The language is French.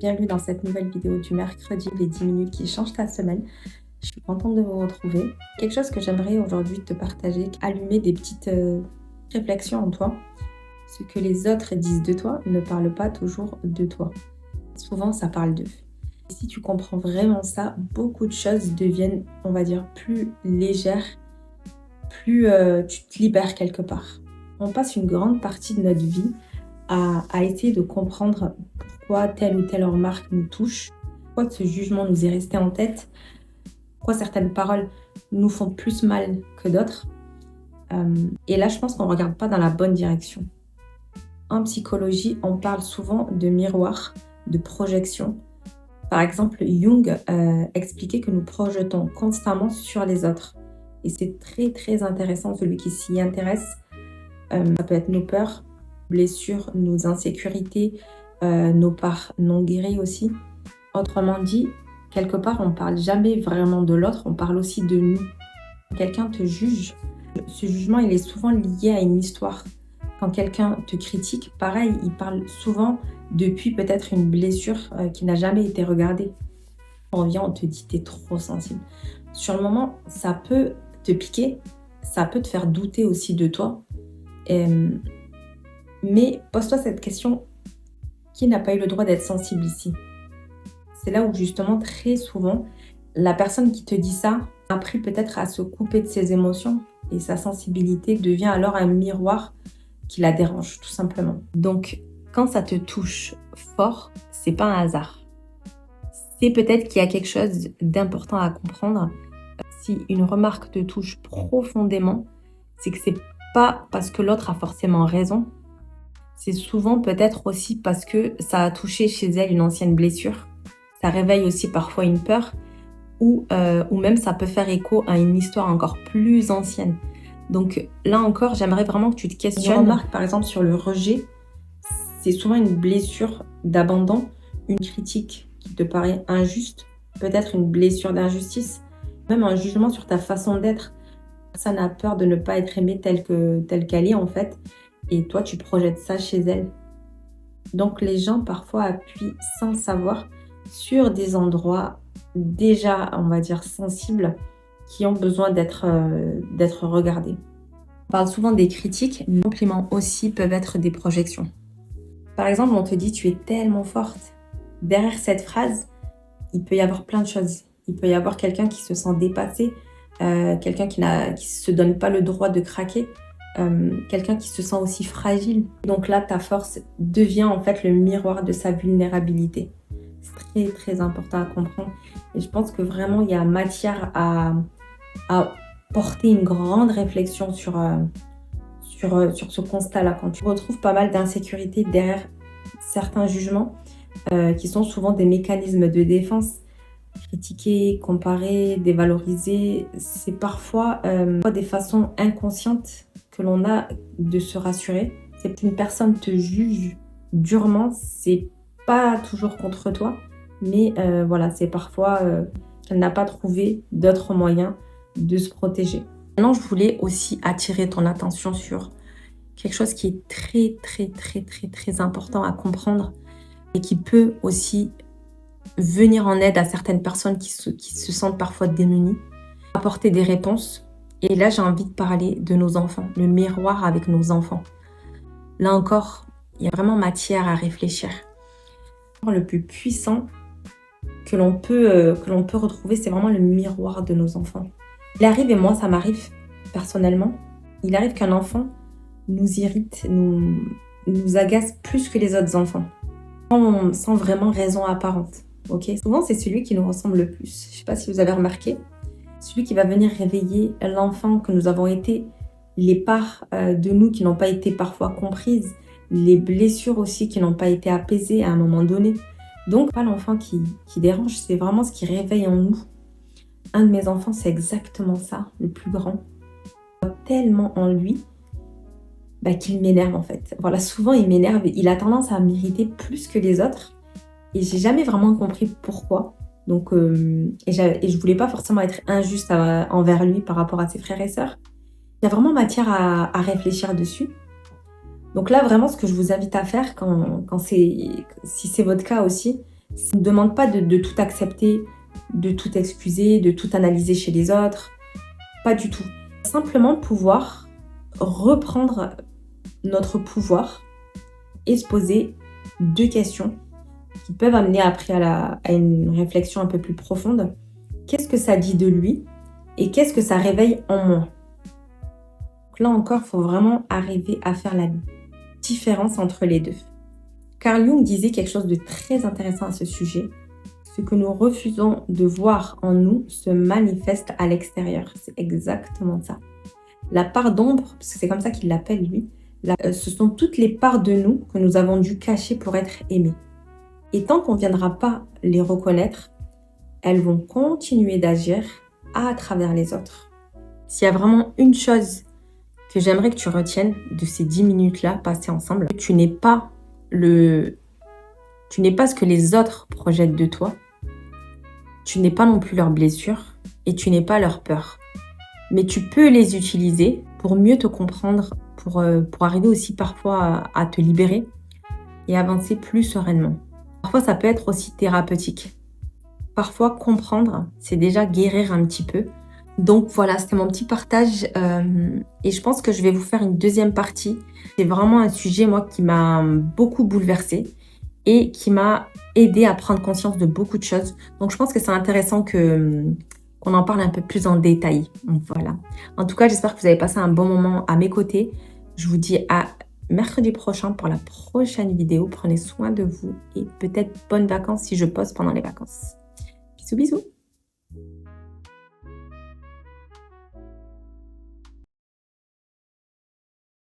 Bienvenue dans cette nouvelle vidéo du mercredi, les 10 minutes qui changent ta semaine. Je suis contente de vous retrouver. Quelque chose que j'aimerais aujourd'hui te partager, allumer des petites réflexions en toi. Ce que les autres disent de toi ne parle pas toujours de toi. Souvent, ça parle d'eux. Et si tu comprends vraiment ça, beaucoup de choses deviennent, on va dire, plus légères, plus tu te libères quelque part. On passe une grande partie de notre vie à essayer de comprendre pourquoi telle ou telle remarque nous touche, pourquoi ce jugement nous est resté en tête, pourquoi certaines paroles nous font plus mal que d'autres. Et là, je pense qu'on ne regarde pas dans la bonne direction. En psychologie, on parle souvent de miroir, de projection. Par exemple, Jung expliquait que nous projetons constamment sur les autres. Et c'est très très intéressant, celui qui s'y intéresse. Ça peut être nos peurs, blessures, nos insécurités, nos parts non guéries aussi. Autrement dit, quelque part, on ne parle jamais vraiment de l'autre, on parle aussi de nous. Quand quelqu'un te juge, ce jugement, il est souvent lié à une histoire. Quand quelqu'un te critique, pareil, il parle souvent depuis peut-être une blessure qui n'a jamais été regardée. On revient, on te dit, t'es trop sensible. Sur le moment, ça peut te piquer, ça peut te faire douter aussi de toi. Mais pose-toi cette question, qui n'a pas eu le droit d'être sensible ici? C'est là où justement très souvent, la personne qui te dit ça a appris peut-être à se couper de ses émotions et sa sensibilité devient alors un miroir qui la dérange tout simplement. Donc quand ça te touche fort, c'est pas un hasard. C'est peut-être qu'il y a quelque chose d'important à comprendre. Si une remarque te touche profondément, c'est que c'est pas parce que l'autre a forcément raison. C'est souvent peut-être aussi parce que ça a touché chez elle une ancienne blessure. Ça réveille aussi parfois une peur ou même ça peut faire écho à une histoire encore plus ancienne. Donc là encore, j'aimerais vraiment que tu te questionnes. Une remarque par exemple sur le rejet, c'est souvent une blessure d'abandon, une critique qui te paraît injuste, peut-être une blessure d'injustice, même un jugement sur ta façon d'être. Personne n'a peur de ne pas être aimée telle qu'elle est en fait. Et toi, tu projettes ça chez elle. Donc, les gens, parfois, appuient sans le savoir sur des endroits déjà, on va dire, sensibles qui ont besoin d'être regardés. On parle souvent des critiques, mais les compliments aussi peuvent être des projections. Par exemple, on te dit « tu es tellement forte ». Derrière cette phrase, il peut y avoir plein de choses. Il peut y avoir quelqu'un qui se sent dépassé, quelqu'un qui ne se donne pas le droit de craquer. Quelqu'un qui se sent aussi fragile. Donc là, ta force devient en fait le miroir de sa vulnérabilité. C'est très très important à comprendre. Et je pense que vraiment, il y a matière à porter une grande réflexion sur ce constat-là. Quand tu retrouves pas mal d'insécurité derrière certains jugements, qui sont souvent des mécanismes de défense, critiquer, comparer, dévaloriser, c'est parfois des façons inconscientes que l'on a de se rassurer. C'est qu'une personne te juge durement, c'est pas toujours contre toi, mais voilà, c'est parfois qu'elle n'a pas trouvé d'autres moyens de se protéger. Maintenant, je voulais aussi attirer ton attention sur quelque chose qui est très très très très très important à comprendre et qui peut aussi venir en aide à certaines personnes qui se sentent parfois démunies, apporter des réponses. Et là, j'ai envie de parler de nos enfants, le miroir avec nos enfants. Là encore, il y a vraiment matière à réfléchir. Le plus puissant que l'on peut retrouver, c'est vraiment le miroir de nos enfants. Il arrive, et moi ça m'arrive personnellement, il arrive qu'un enfant nous irrite, nous agace plus que les autres enfants, sans vraiment raison apparente. Okay. Souvent, c'est celui qui nous ressemble le plus. Je ne sais pas si vous avez remarqué. Celui qui va venir réveiller l'enfant que nous avons été, les parts de nous qui n'ont pas été parfois comprises, les blessures aussi qui n'ont pas été apaisées à un moment donné. Donc, pas l'enfant qui dérange, c'est vraiment ce qui réveille en nous. Un de mes enfants, c'est exactement ça, le plus grand. Tellement en lui qu'il m'énerve en fait. Voilà, souvent il m'énerve, il a tendance à m'irriter plus que les autres. Et j'ai jamais vraiment compris pourquoi. Donc, et je voulais pas forcément être injuste envers lui par rapport à ses frères et sœurs. Il y a vraiment matière à réfléchir dessus. Donc là, vraiment, ce que je vous invite à faire, si c'est votre cas aussi, Ça ne demande pas de tout accepter, de tout excuser, de tout analyser chez les autres. Pas du tout. Simplement pouvoir reprendre notre pouvoir et se poser 2 questions qui peuvent amener après à une réflexion un peu plus profonde. Qu'est-ce que ça dit de lui et qu'est-ce que ça réveille en moi? Donc là encore, il faut vraiment arriver à faire la différence entre les deux. Carl Jung disait quelque chose de très intéressant à ce sujet. Ce que nous refusons de voir en nous se manifeste à l'extérieur. C'est exactement ça. La part d'ombre, parce que c'est comme ça qu'il l'appelle lui, ce sont toutes les parts de nous que nous avons dû cacher pour être aimés. Et tant qu'on ne viendra pas les reconnaître, elles vont continuer d'agir à travers les autres. S'il y a vraiment une chose que j'aimerais que tu retiennes de ces 10 minutes-là passées ensemble, tu n'es pas ce que les autres projettent de toi, tu n'es pas non plus leurs blessures et tu n'es pas leur peur. Mais tu peux les utiliser pour mieux te comprendre, pour arriver aussi parfois à te libérer et avancer plus sereinement. Parfois, ça peut être aussi thérapeutique. Parfois, comprendre, c'est déjà guérir un petit peu. Donc voilà, c'était mon petit partage et je pense que je vais vous faire une deuxième partie. C'est vraiment un sujet, moi, qui m'a beaucoup bouleversée et qui m'a aidé à prendre conscience de beaucoup de choses. Donc je pense que c'est intéressant qu'on en parle un peu plus en détail. Donc voilà. En tout cas, j'espère que vous avez passé un bon moment à mes côtés. Je vous dis à mercredi prochain pour la prochaine vidéo. Prenez soin de vous et peut-être bonnes vacances si je poste pendant les vacances. Bisous, bisous!